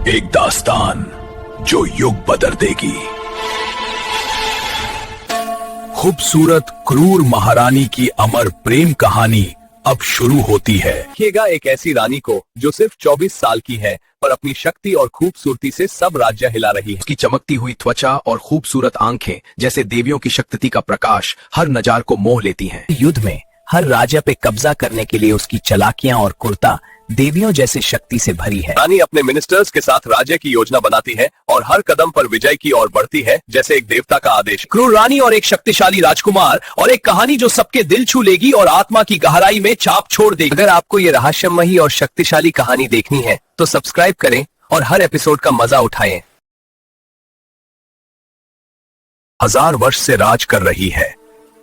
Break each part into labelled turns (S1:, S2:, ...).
S1: एक दास्तान जो युग बदल देगी। खूबसूरत क्रूर महारानी की अमर प्रेम कहानी अब शुरू होती है।
S2: देखिएगा एक ऐसी रानी को जो सिर्फ 24 साल की है पर अपनी शक्ति और खूबसूरती से सब राज्य हिला रही है।
S1: उसकी चमकती हुई त्वचा और खूबसूरत आंखें जैसे देवियों की शक्ति का प्रकाश हर नजार को मोह लेती हैं।
S3: युद्ध में हर राज्य पे कब्जा करने के लिए उसकी चालाकियां और कुर्ता देवियों जैसे शक्ति से भरी है।
S2: रानी अपने मिनिस्टर्स के साथ राज्य की योजना बनाती है और हर कदम पर विजय की ओर बढ़ती है जैसे एक देवता का आदेश।
S3: क्रूर रानी और एक शक्तिशाली राजकुमार और एक कहानी जो सबके दिल छू लेगी और आत्मा की गहराई में छाप छोड़ देगी।
S2: अगर आपको ये रहस्यमयी और शक्तिशाली कहानी देखनी है तो सब्सक्राइब करें और हर एपिसोड का मजा उठाएं।
S1: 1000 वर्ष से राज कर रही है।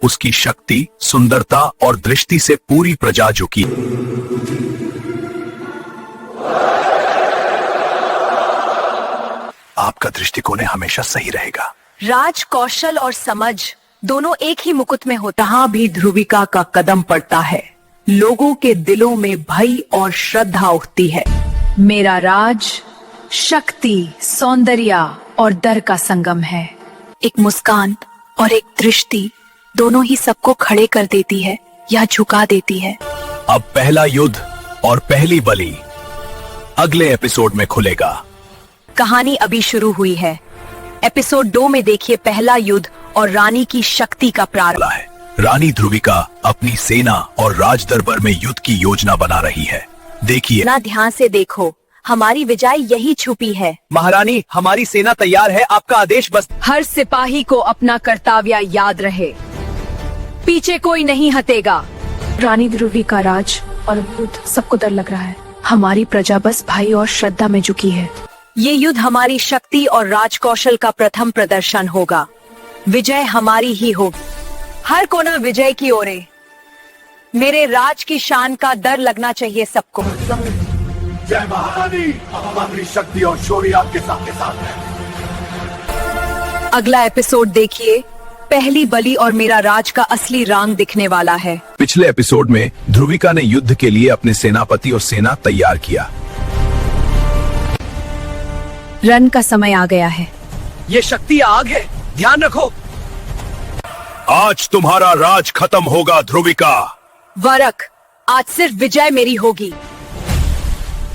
S1: उसकी शक्ति, सुंदरता और दृष्टि से पूरी प्रजा झुकी। आपका दृष्टिकोण हमेशा सही रहेगा।
S4: राज, कौशल और समझ दोनों एक ही मुकुट में होता। जहां भी ध्रुविका का कदम पड़ता है लोगों के दिलों में भय और श्रद्धा उठती है। मेरा राज शक्ति, सौंदर्य और डर का संगम है। एक मुस्कान और एक दृष्टि दोनों ही सबको खड़े कर देती है या झुका देती है।
S1: अब पहला युद्ध और पहली बलि अगले एपिसोड में खुलेगा।
S4: कहानी अभी शुरू हुई है। एपिसोड 2 में देखिए पहला युद्ध और रानी की शक्ति का प्रारंभ
S1: है। रानी ध्रुविका अपनी सेना और राज दरबार में युद्ध की योजना बना रही है। देखिए
S4: ना, ध्यान से देखो, हमारी विजय यही छुपी है।
S2: महारानी, हमारी सेना तैयार है, आपका आदेश बस।
S4: हर सिपाही को अपना कर्तव्य याद रहे, पीछे कोई नहीं हटेगा।
S5: रानी ध्रुविका राज और युद्ध सबको डर लग रहा है। हमारी प्रजा बस भाई और श्रद्धा में झुकी है।
S4: ये युद्ध हमारी शक्ति और राजकौशल का प्रथम प्रदर्शन होगा। विजय हमारी ही होगी। हर कोना विजय की ओर है। मेरे राज की शान का डर लगना चाहिए सबको।
S1: जय महारानी, हमारी शक्ति और शौर्य आपके साथ है।
S4: अगला एपिसोड देखिए। पहली बलि और मेरा राज का असली रंग दिखने वाला है।
S1: पिछले एपिसोड में ध्रुविका ने युद्ध के लिए अपने सेनापति और सेना तैयार किया।
S4: रन का समय आ गया है।
S2: ये शक्ति आग है, ध्यान रखो।
S1: आज तुम्हारा राज खत्म होगा ध्रुविका।
S4: वरक, आज सिर्फ विजय मेरी होगी।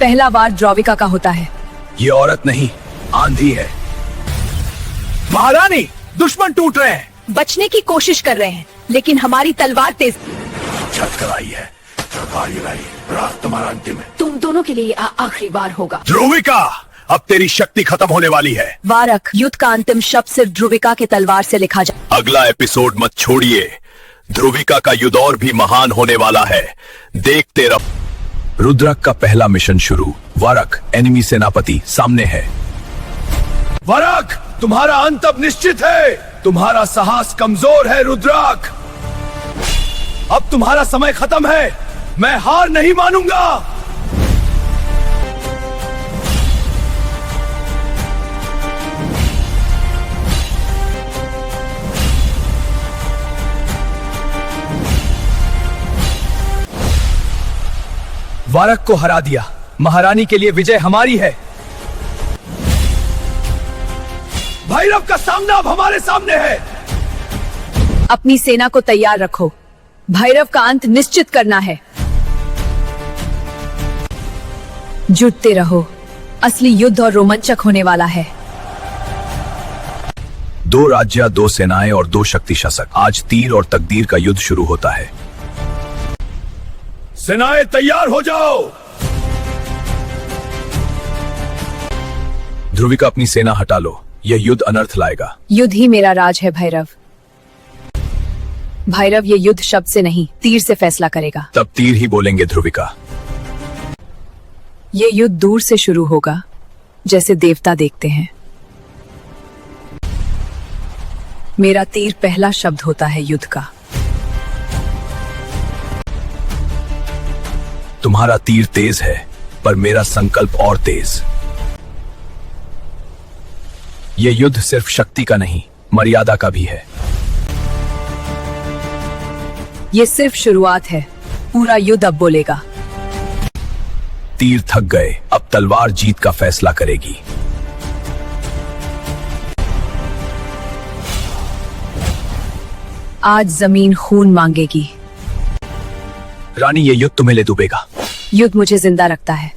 S4: पहला वार ध्रुविका का होता है।
S1: ये औरत नहीं, आंधी है।
S2: महारानी, दुश्मन टूट रहे हैं।
S4: बचने की कोशिश कर रहे हैं लेकिन हमारी तलवार तेज।
S1: छत कराई है, रात तुम्हारा अंतिम है।
S5: तुम दोनों के लिए आखिरी बार होगा।
S1: ध्रुविका, अब तेरी शक्ति खत्म होने वाली है।
S4: वारक, युद्ध का अंतिम शब्द सिर्फ ध्रुविका के तलवार से लिखा जाए।
S1: अगला एपिसोड मत छोड़िए। ध्रुविका का युद्ध और भी महान होने वाला है। देखते रहो। रुद्रक का पहला मिशन शुरू। वारक, एनिमी सेनापति सामने है। वारक, तुम्हारा अंत अब निश्चित है। तुम्हारा साहस कमजोर है रुद्रक। अब तुम्हारा समय खत्म है। मैं हार नहीं मानूंगा।
S2: वारक को हरा दिया। महारानी के लिए विजय हमारी है।
S1: भैरव का सामना अब हमारे सामने है।
S4: अपनी सेना को तैयार रखो। भैरव का अंत निश्चित करना है। जुटते रहो, असली युद्ध और रोमांचक होने वाला है।
S1: 2 राज्य, 2 सेनाएं और 2 शक्ति शासक। आज तीर और तकदीर का युद्ध शुरू होता है। सेनाएं तैयार हो जाओ। ध्रुविका, अपनी सेना हटा लो। यह युद्ध अनर्थ लाएगा।
S4: युद्ध ही मेरा राज है भैरव। भैरव ये युद्ध शब्द से नहीं, तीर से फैसला करेगा।
S1: तब तीर ही बोलेंगे ध्रुविका।
S4: ये युद्ध दूर से शुरू होगा जैसे देवता देखते हैं। मेरा तीर पहला शब्द होता है युद्ध का।
S1: तुम्हारा तीर तेज है पर मेरा संकल्प और तेज। यह युद्ध सिर्फ शक्ति का नहीं, मर्यादा का भी है।
S4: ये सिर्फ शुरुआत है, पूरा युद्ध अब बोलेगा।
S1: तीर थक गए, अब तलवार जीत का फैसला करेगी।
S4: आज जमीन खून मांगेगी।
S1: रानी, ये युद्ध तुम्हें ले डूबेगा।
S4: युद्ध मुझे जिंदा रखता है।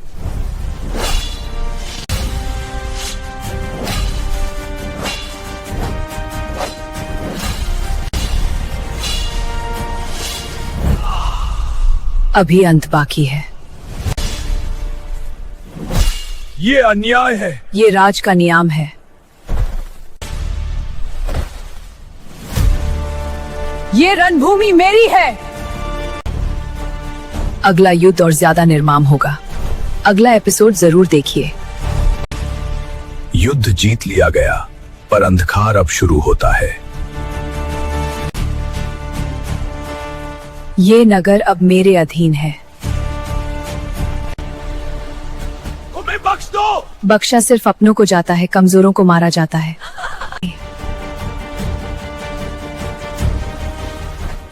S4: अभी अंत बाकी है।
S1: ये अन्याय है।
S4: ये राज का नियम है। ये रणभूमि मेरी है। अगला युद्ध और ज्यादा निर्मम होगा। अगला एपिसोड जरूर देखिए।
S1: युद्ध जीत लिया गया, पर अंधकार अब शुरू होता है।
S4: ये नगर अब मेरे अधीन है।
S1: तुम्हें बख्श दो।
S4: बख्शा सिर्फ अपनों को जाता है, कमजोरों को मारा जाता है।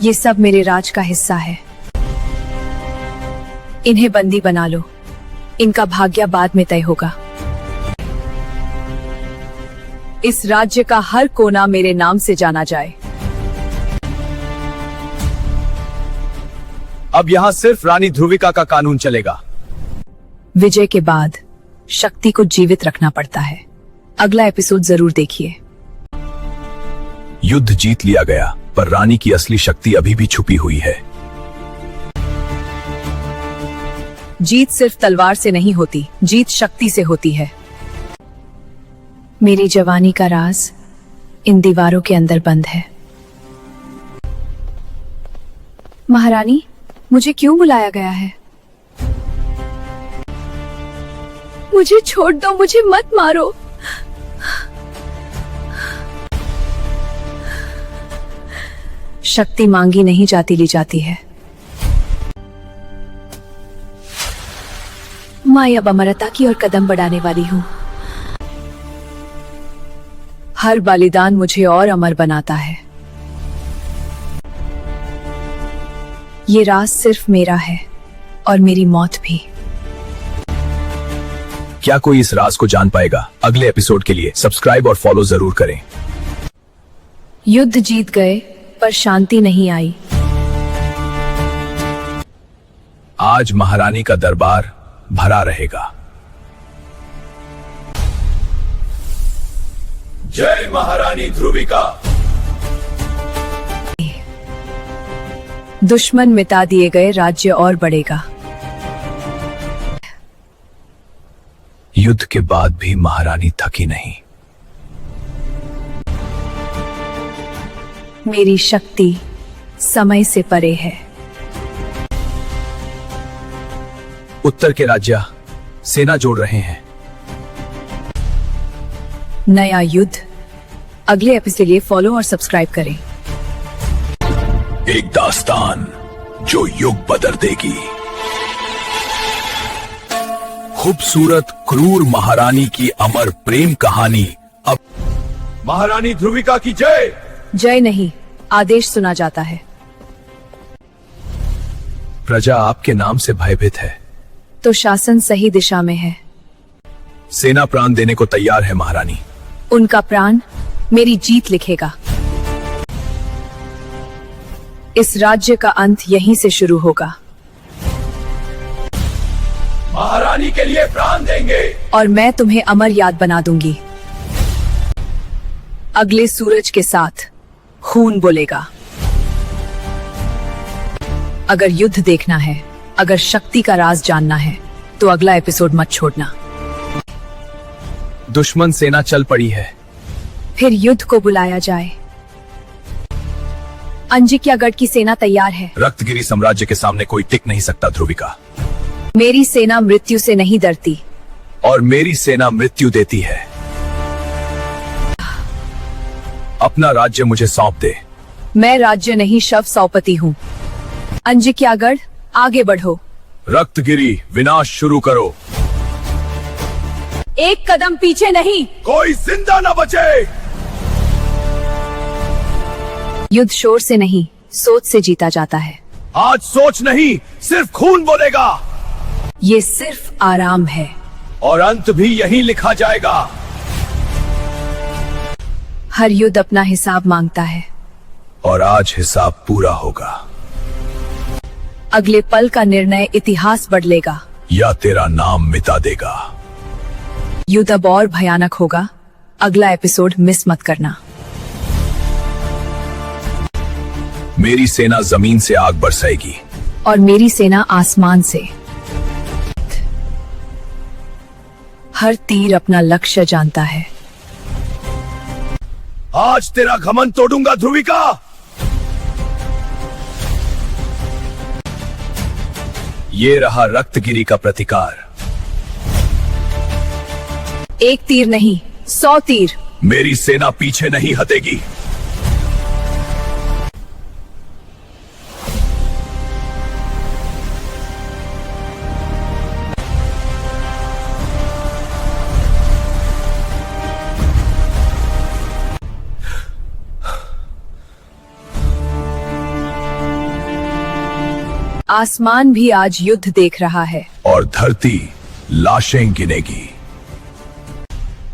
S4: ये सब मेरे राज का हिस्सा है। इन्हें बंदी बना लो। इनका भाग्य बाद में तय होगा। इस राज्य का हर कोना मेरे नाम से जाना जाए।
S1: अब यहाँ सिर्फ रानी ध्रुविका का कानून चलेगा।
S4: विजय के बाद शक्ति को जीवित रखना पड़ता है। अगला एपिसोड जरूर देखिए।
S1: युद्ध जीत लिया गया, पर रानी की असली शक्ति अभी भी छुपी हुई है।
S4: जीत सिर्फ तलवार से नहीं होती, जीत शक्ति से होती है। मेरी जवानी का राज इन दीवारों के अंदर बंद है। महारानी, मुझे क्यों बुलाया गया है? मुझे छोड़ दो, मुझे मत मारो। शक्ति मांगी नहीं जाती, ली जाती है। मैं अब अमरता की ओर कदम बढ़ाने वाली हूँ। हर बलिदान मुझे और अमर बनाता है। ये राज सिर्फ मेरा है और मेरी मौत भी।
S1: क्या कोई इस राज को जान पाएगा? अगले एपिसोड के लिए सब्सक्राइब और फॉलो जरूर करें।
S4: युद्ध जीत गए, पर शांति नहीं आई।
S1: आज महारानी का दरबार भरा रहेगा। जय महारानी ध्रुविका।
S4: दुश्मन मिटा दिए गए, राज्य और बढ़ेगा।
S1: युद्ध के बाद भी महारानी थकी नहीं।
S4: मेरी शक्ति समय से परे है।
S1: उत्तर के राज्य सेना जोड़ रहे हैं।
S4: नया युद्ध अगले एपिसोड के लिए फॉलो और सब्सक्राइब करें।
S1: एक दास्तान जो युग बदल देगी। खूबसूरत क्रूर महारानी की अमर प्रेम कहानी। अब महारानी ध्रुविका की जय।
S4: जय नहीं, आदेश सुना जाता है।
S1: प्रजा आपके नाम से भयभीत है।
S4: तो शासन सही दिशा में है।
S1: सेना प्राण देने को तैयार है महारानी।
S4: उनका प्राण मेरी जीत लिखेगा। इस राज्य का अंत यहीं से शुरू होगा।
S1: महारानी के लिए प्राण देंगे।
S4: और मैं तुम्हें अमर याद बना दूंगी। अगले सूरज के साथ खून बोलेगा। अगर युद्ध देखना है, अगर शक्ति का राज जानना है, तो अगला एपिसोड मत छोड़ना।
S1: दुश्मन सेना चल पड़ी है।
S4: फिर युद्ध को बुलाया जाए। अंजिक्यागढ़ की सेना तैयार है।
S1: रक्तगिरी साम्राज्य के सामने कोई टिक नहीं सकता ध्रुविका।
S4: मेरी सेना मृत्यु से नहीं डरती।
S1: और मेरी सेना मृत्यु देती है। अपना राज्य मुझे सौंप दे।
S4: मैं राज्य नहीं, शव सौपती हूँ। अंजिक्यागढ़, आगे बढ़ो।
S1: रक्तगिरी, विनाश शुरू करो।
S4: एक कदम पीछे नहीं।
S1: कोई जिंदा न बचे।
S4: युद्ध शोर से नहीं, सोच से जीता जाता है।
S1: आज सोच नहीं, सिर्फ खून बोलेगा।
S4: ये सिर्फ आराम है।
S1: और अंत भी यही लिखा जाएगा।
S4: हर युद्ध अपना हिसाब मांगता है।
S1: और आज हिसाब पूरा होगा।
S4: अगले पल का निर्णय इतिहास बदलेगा।
S1: या तेरा नाम मिटा देगा।
S4: युद्ध अब और भयानक होगा। अगला एपिसोड मिस मत करना।
S1: मेरी सेना जमीन से आग बरसाएगी।
S4: और मेरी सेना आसमान से। हर तीर अपना लक्ष्य जानता है।
S1: आज तेरा घमंड तोड़ूंगा ध्रुविका। ये रहा रक्तगिरी का प्रतिकार।
S4: एक तीर नहीं, 100 तीर।
S1: मेरी सेना पीछे नहीं हटेगी।
S4: आसमान भी आज युद्ध देख रहा है।
S1: और धरती लाशें गिनेगी।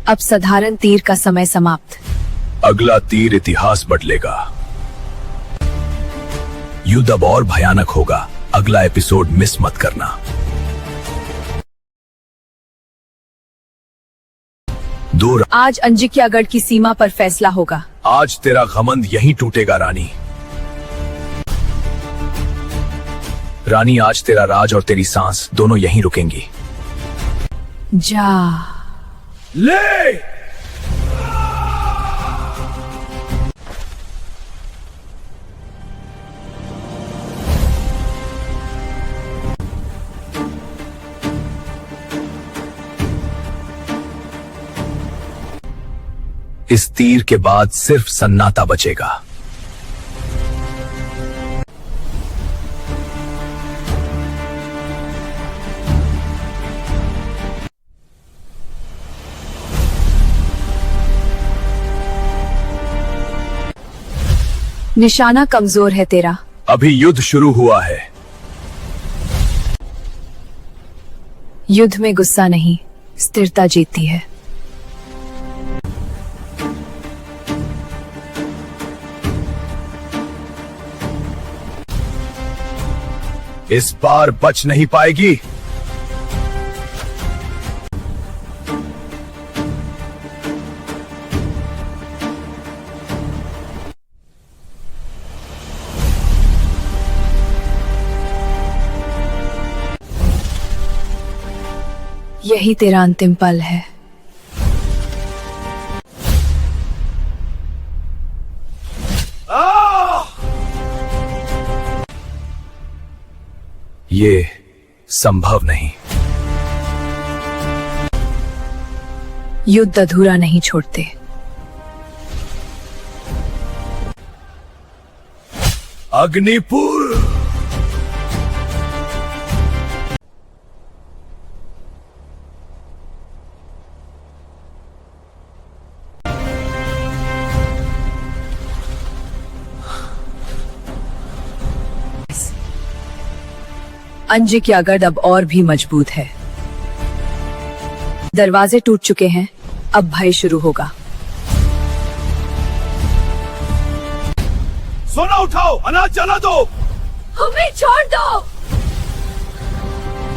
S4: अब साधारण तीर का समय समाप्त।
S1: अगला तीर इतिहास बदलेगा। युद्ध अब और भयानक होगा। अगला एपिसोड मिस मत करना।
S4: आज अंजिक्यागढ़ की सीमा पर फैसला होगा।
S1: आज तेरा घमंड यहीं टूटेगा रानी। रानी, आज तेरा राज और तेरी सांस दोनों यहीं रुकेंगी।
S4: जा
S1: ले। इस तीर के बाद सिर्फ सन्नाटा बचेगा।
S4: निशाना कमजोर है तेरा।
S1: अभी युद्ध शुरू हुआ है।
S4: युद्ध में गुस्सा नहीं, स्थिरता जीतती है।
S1: इस बार बच नहीं पाएगी।
S4: यही तेरा अंतिम पल है।
S1: ये संभव नहीं।
S4: युद्ध अधूरा नहीं छोड़ते।
S1: अग्निपुर।
S4: अंजिक्यागढ़ अब और भी मजबूत है। दरवाजे टूट चुके हैं। अब भय शुरू होगा।
S1: सोना उठाओ, अनाज जला दो।
S4: हमें छोड़ दो।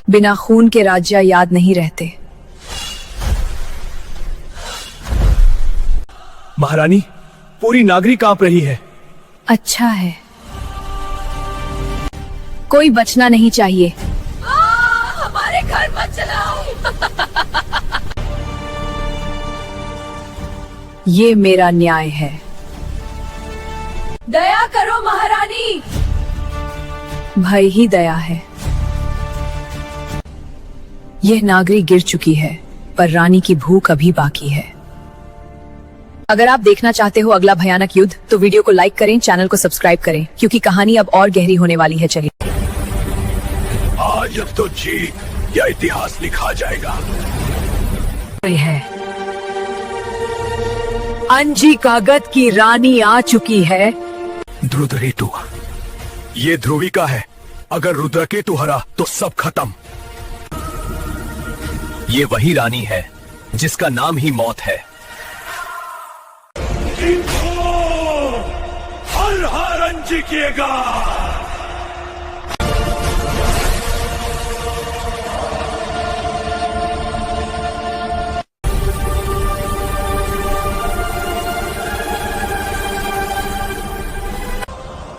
S4: बिना खून के राज्य याद नहीं रहते।
S1: महारानी, पूरी नागरी कांप रही है।
S4: अच्छा है, कोई बचना नहीं चाहिए। हमारे घर मत चलाओ। ये मेरा न्याय है। दया करो महारानी। भय ही दया है। यह नागरी गिर चुकी है, पर रानी की भूख अभी बाकी है। अगर आप देखना चाहते हो अगला भयानक युद्ध, तो वीडियो को लाइक करें, चैनल को सब्सक्राइब करें, क्योंकि कहानी अब और गहरी होने वाली है। चलिए,
S1: आज तो जीत या इतिहास लिखा जाएगा।
S4: है अंजिक्यागढ़ की रानी आ चुकी है।
S1: रुद्रकेतु, ये ध्रुविका है। अगर रुद्रकेतु हरा तो सब खत्म।
S2: ये वही रानी है जिसका नाम ही मौत है।
S1: हर हर अंजिएगा।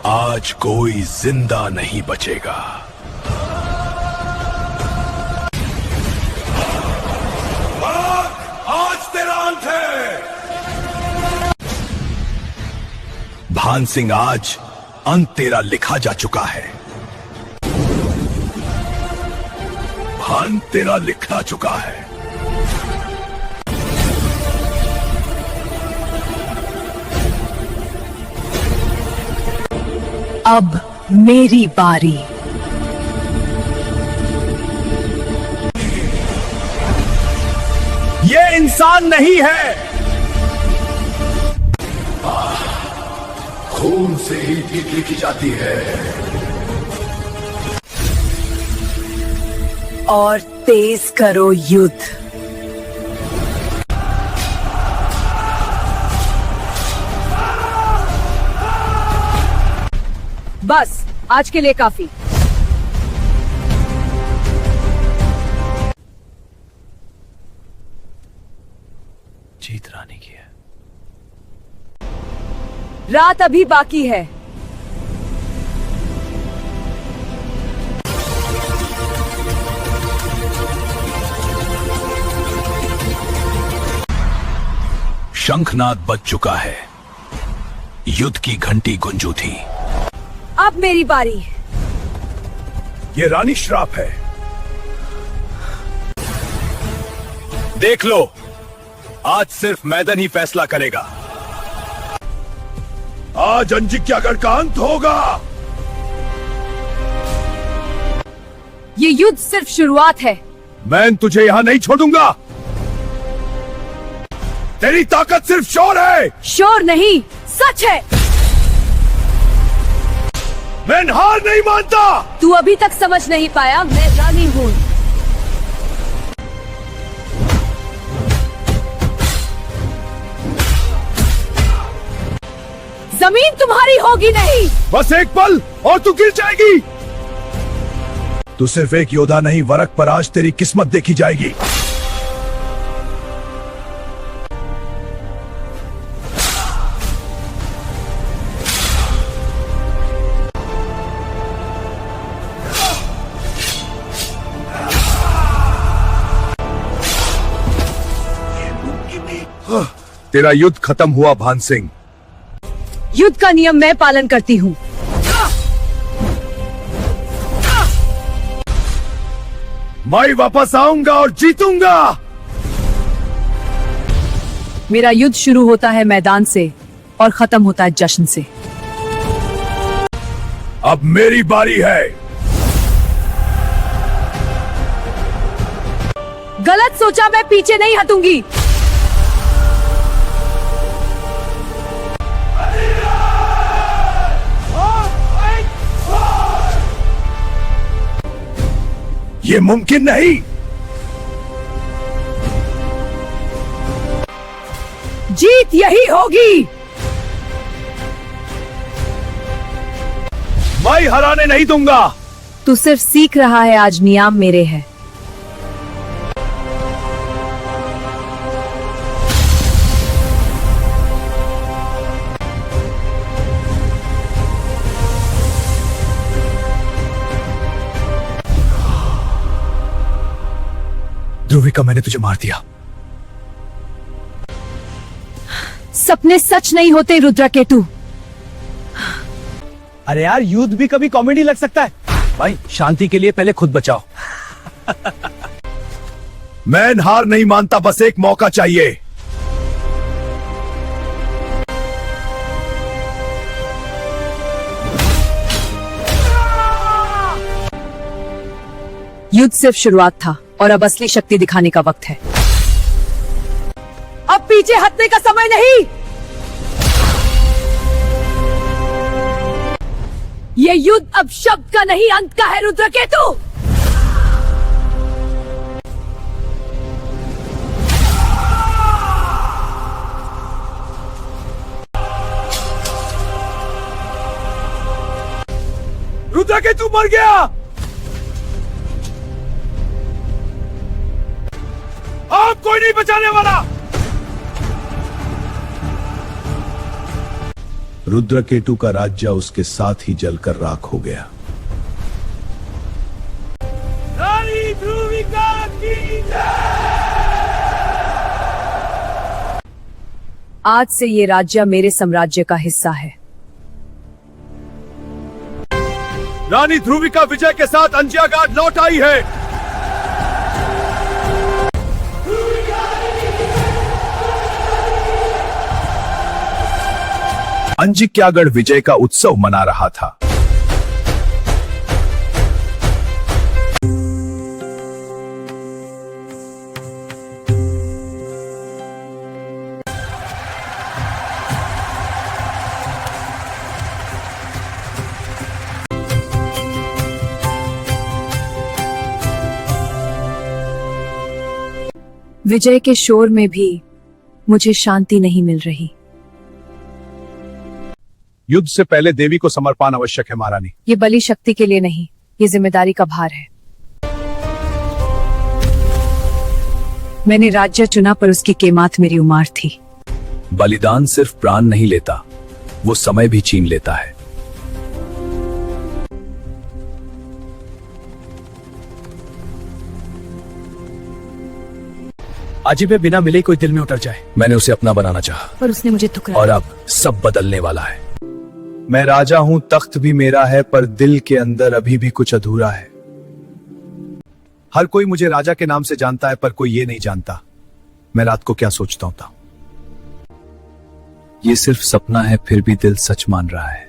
S1: आज कोई जिंदा नहीं बचेगा। आज तेरा अंत है। भान सिंह, आज अंत तेरा लिखा जा चुका है। भान तेरा लिखा चुका है।
S4: अब मेरी बारी।
S1: ये इंसान नहीं है। खून से ही जीत लिखी जाती है।
S4: और तेज करो युद्ध। बस आज के लिए काफी।
S2: जीत रानी की है।
S4: रात अभी बाकी है।
S1: शंखनाद बज चुका है। युद्ध की घंटी गुंजू थी।
S4: अब मेरी बारी।
S1: ये रानी श्राप है। देख लो, आज सिर्फ मैदान ही फैसला करेगा। आज अंजिक्यागढ़ का अंत होगा।
S4: ये युद्ध सिर्फ शुरुआत है।
S1: मैं तुझे यहां नहीं छोड़ूंगा। तेरी ताकत सिर्फ शोर है।
S4: शोर नहीं, सच है।
S1: मैं हार नहीं मानता।
S4: तू अभी तक समझ नहीं पाया, मैं रानी हूँ। जमीन तुम्हारी होगी नहीं।
S1: बस एक पल और तू गिर जाएगी। तू सिर्फ एक योद्धा नहीं, वरक पर आज तेरी किस्मत देखी जाएगी। तेरा युद्ध खत्म हुआ भान सिंह।
S4: युद्ध का नियम मैं पालन करती हूँ।
S1: मैं वापस आऊंगा और जीतूंगा।
S4: मेरा युद्ध शुरू होता है मैदान से और खत्म होता है जश्न से।
S1: अब मेरी बारी है।
S4: गलत सोचा, मैं पीछे नहीं हटूंगी।
S1: ये मुमकिन नहीं।
S4: जीत यही होगी।
S1: मैं हराने नहीं दूंगा।
S4: तू सिर्फ सीख रहा है, आज नियम मेरे हैं।
S1: ध्रुविका, मैंने तुझे मार दिया।
S4: सपने सच नहीं होते रुद्रकेतु।
S3: अरे यार, युद्ध भी कभी कॉमेडी लग सकता है। भाई शांति के लिए पहले खुद बचाओ।
S1: मैं हार नहीं मानता, बस एक मौका चाहिए।
S4: युद्ध सिर्फ शुरुआत था और अब असली शक्ति दिखाने का वक्त है। अब पीछे हटने का समय नहीं। ये युद्ध अब शब्द का नहीं, अंत का है रुद्रकेतु।
S1: तू मर गया। अब कोई नहीं बचाने वाला। रुद्रकेतु का राज्य उसके साथ ही जलकर राख हो गया। रानी ध्रुविका की
S4: आज से ये राज्य मेरे साम्राज्य का हिस्सा है।
S1: रानी ध्रुविका विजय के साथ अंजियागाड लौट आई है। अंजिक्यागढ़ विजय का उत्सव मना रहा था।
S5: विजय के शोर में भी मुझे शांति नहीं मिल रही।
S1: युद्ध से पहले देवी को समर्पण आवश्यक है महारानी।
S5: ये बलि शक्ति के लिए नहीं, ये जिम्मेदारी का भार है। मैंने राज्य चुना पर उसकी कीमत मेरी उम्र थी।
S1: बलिदान सिर्फ प्राण नहीं लेता, वो समय भी छीन लेता है।
S3: अजीब बिना मिले कोई दिल में उतर जाए।
S1: मैंने उसे अपना बनाना चाहा
S5: पर उसने मुझे ठुकराया।
S1: और अब सब बदलने वाला है। मैं राजा हूं, तख्त भी मेरा है, पर दिल के अंदर अभी भी कुछ अधूरा है। हर कोई मुझे राजा के नाम से जानता है, पर कोई ये नहीं जानता मैं रात को क्या सोचता हूं। ये सिर्फ सपना है, फिर भी दिल सच मान रहा है।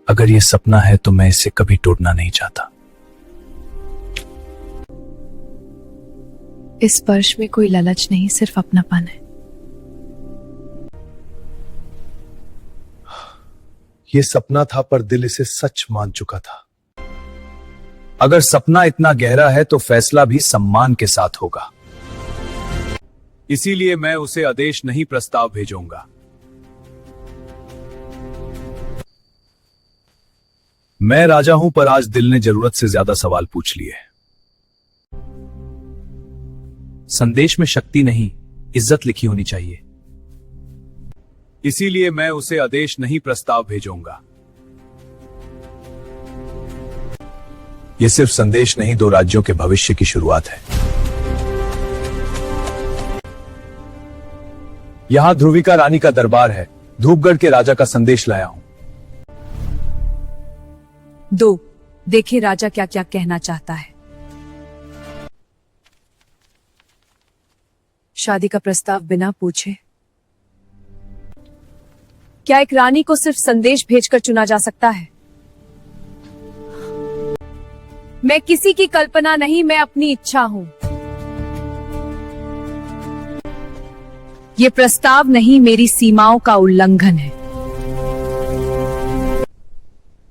S1: अगर ये सपना है तो मैं इसे कभी तोड़ना नहीं चाहता।
S5: इस स्पर्श में कोई लालच नहीं, सिर्फ अपनापन है।
S1: ये सपना था, पर दिल इसे सच मान चुका था। अगर सपना इतना गहरा है तो फैसला भी सम्मान के साथ होगा। इसीलिए मैं उसे आदेश नहीं, प्रस्ताव भेजूंगा। मैं राजा हूं, पर आज दिल ने जरूरत से ज्यादा सवाल पूछ लिए। संदेश में शक्ति नहीं, इज्जत लिखी होनी चाहिए। इसीलिए मैं उसे आदेश नहीं, प्रस्ताव भेजूंगा। यह सिर्फ संदेश नहीं, दो राज्यों के भविष्य की शुरुआत है। यहां ध्रुविका रानी का दरबार है। धूपगढ़ के राजा का संदेश लाया हूं।
S4: दो, देखें राजा क्या क्या कहना चाहता है। शादी का प्रस्ताव बिना पूछे। क्या एक रानी को सिर्फ संदेश भेजकर चुना जा सकता है? मैं किसी की कल्पना नहीं, मैं अपनी इच्छा हूं। यह प्रस्ताव नहीं, मेरी सीमाओं का उल्लंघन है।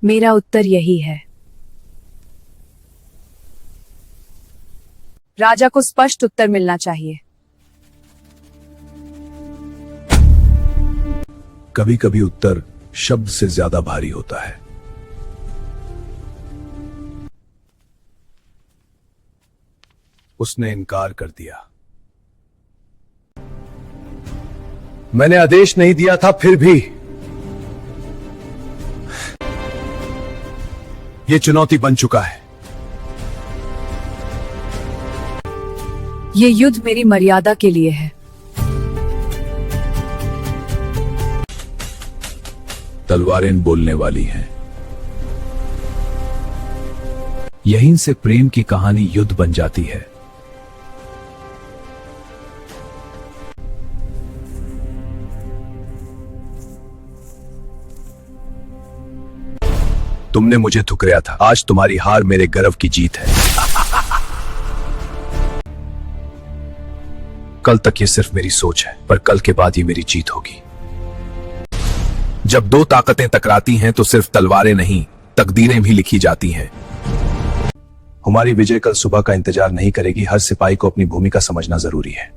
S4: मेरा उत्तर यही है। राजा को स्पष्ट उत्तर मिलना चाहिए।
S1: कभी कभी उत्तर शब्द से ज्यादा भारी होता है। उसने इनकार कर दिया। मैंने आदेश नहीं दिया था, फिर भी यह चुनौती बन चुका है।
S4: यह युद्ध मेरी मर्यादा के लिए है।
S1: तलवारें बोलने वाली हैं। यहीं से प्रेम की कहानी युद्ध बन जाती है। तुमने मुझे ठुकराया था, आज तुम्हारी हार मेरे गर्व की जीत है। कल तक ये सिर्फ मेरी सोच है, पर कल के बाद ये मेरी जीत होगी। जब दो ताकतें टकराती हैं तो सिर्फ तलवारें नहीं, तकदीरें भी लिखी जाती हैं। हमारी विजय कल सुबह का इंतजार नहीं करेगी। हर सिपाही को अपनी भूमिका समझना जरूरी है।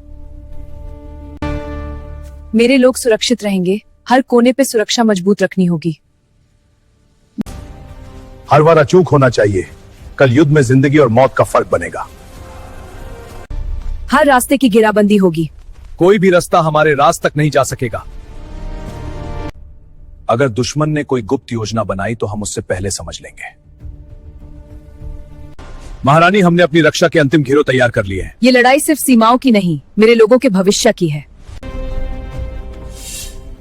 S4: मेरे लोग सुरक्षित रहेंगे। हर कोने पे सुरक्षा मजबूत रखनी होगी।
S1: हर बार अचूक होना चाहिए। कल युद्ध में जिंदगी और मौत का फर्क बनेगा।
S4: हर रास्ते की घेराबंदी होगी।
S2: कोई भी रास्ता हमारे राज तक नहीं जा सकेगा।
S1: अगर दुश्मन ने कोई गुप्त योजना बनाई तो हम उससे पहले समझ लेंगे।
S2: महारानी, हमने अपनी रक्षा के अंतिम घेरों तैयार कर लिए हैं।
S4: ये लड़ाई सिर्फ सीमाओं की नहीं, मेरे लोगों के भविष्य की है।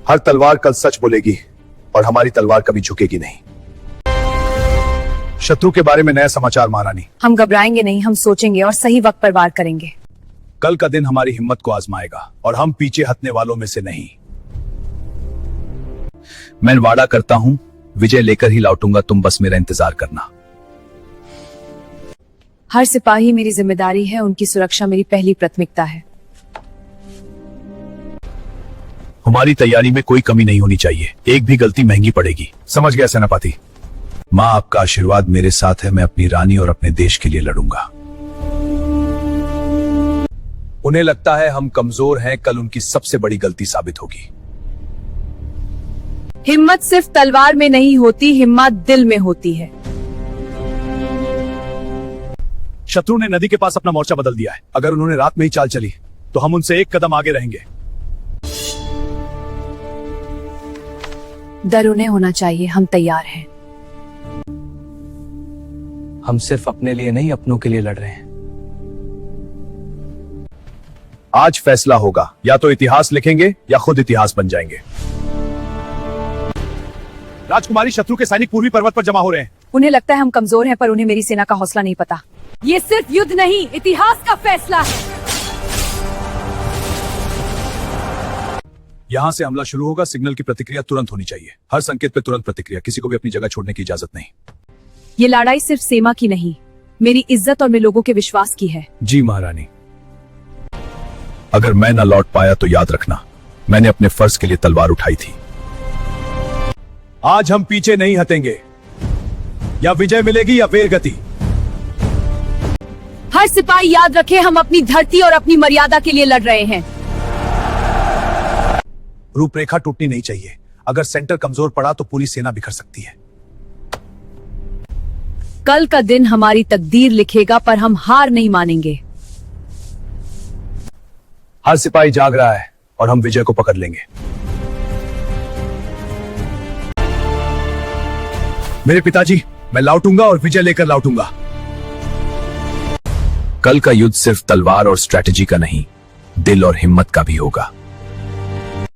S1: हर तलवार कल सच बोलेगी और हमारी तलवार कभी झुकेगी नहीं। शत्रु के बारे में नया समाचार महारानी।
S4: हम घबराएंगे नहीं, हम सोचेंगे और सही वक्त पर वार करेंगे।
S1: कल का दिन हमारी हिम्मत को आजमाएगा और हम पीछे हटने वालों में से नहीं।
S2: मैं वादा करता हूं, विजय लेकर ही लौटूंगा। तुम बस मेरा इंतजार करना।
S4: हर सिपाही मेरी जिम्मेदारी है, उनकी सुरक्षा मेरी पहली प्राथमिकता है।
S1: हमारी तैयारी में कोई कमी नहीं होनी चाहिए। एक भी गलती महंगी पड़ेगी। समझ गया सेनापति। माँ, आपका आशीर्वाद मेरे साथ है। मैं अपनी रानी और अपने देश के लिए लड़ूंगा।
S2: उन्हें लगता है हम कमजोर हैं। कल उनकी सबसे बड़ी गलती साबित होगी।
S4: हिम्मत सिर्फ तलवार में नहीं होती, हिम्मत दिल में होती है।
S2: शत्रु ने नदी के पास अपना मोर्चा बदल दिया है। अगर उन्होंने रात में ही चाल चली तो हम उनसे एक कदम आगे रहेंगे।
S4: डर उन्हें होना चाहिए, हम तैयार हैं।
S3: हम सिर्फ अपने लिए नहीं, अपनों के लिए लड़ रहे हैं।
S1: आज फैसला होगा, या तो इतिहास लिखेंगे या खुद इतिहास बन जाएंगे।
S2: राजकुमारी, शत्रु के सैनिक पूर्वी पर्वत पर जमा हो रहे हैं।
S4: उन्हें लगता है हम कमजोर हैं, पर उन्हें मेरी सेना का हौसला नहीं पता। ये सिर्फ युद्ध नहीं, इतिहास का फैसला है।
S2: यहां से हमला शुरू होगा। सिग्नल की प्रतिक्रिया तुरंत होनी चाहिए। हर संकेत पे तुरंत प्रतिक्रिया। किसी को भी अपनी जगह छोड़ने की इजाजत नहीं।
S4: ये लड़ाई सिर्फ सीमा की नहीं, मेरी इज्जत और मेरे लोगों के विश्वास की है।
S2: जी महारानी।
S1: अगर मैं न लौट पाया तो याद रखना, मैंने अपने फर्ज के लिए तलवार उठाई थी।
S2: आज हम पीछे नहीं हटेंगे। या विजय मिलेगी या वीरगति।
S4: हर सिपाही याद रखे, हम अपनी धरती और अपनी मर्यादा के लिए लड़ रहे हैं।
S2: रूपरेखा टूटनी नहीं चाहिए। अगर सेंटर कमजोर पड़ा तो पूरी सेना बिखर सकती है।
S4: कल का दिन हमारी तकदीर लिखेगा, पर हम हार नहीं मानेंगे।
S1: हर सिपाही जाग रहा है और हम विजय को पकड़ लेंगे।
S2: मेरे पिताजी, मैं लौटूंगा और विजय लेकर लौटूंगा।
S1: कल का युद्ध सिर्फ तलवार और स्ट्रैटेजी का नहीं, दिल और हिम्मत का भी होगा।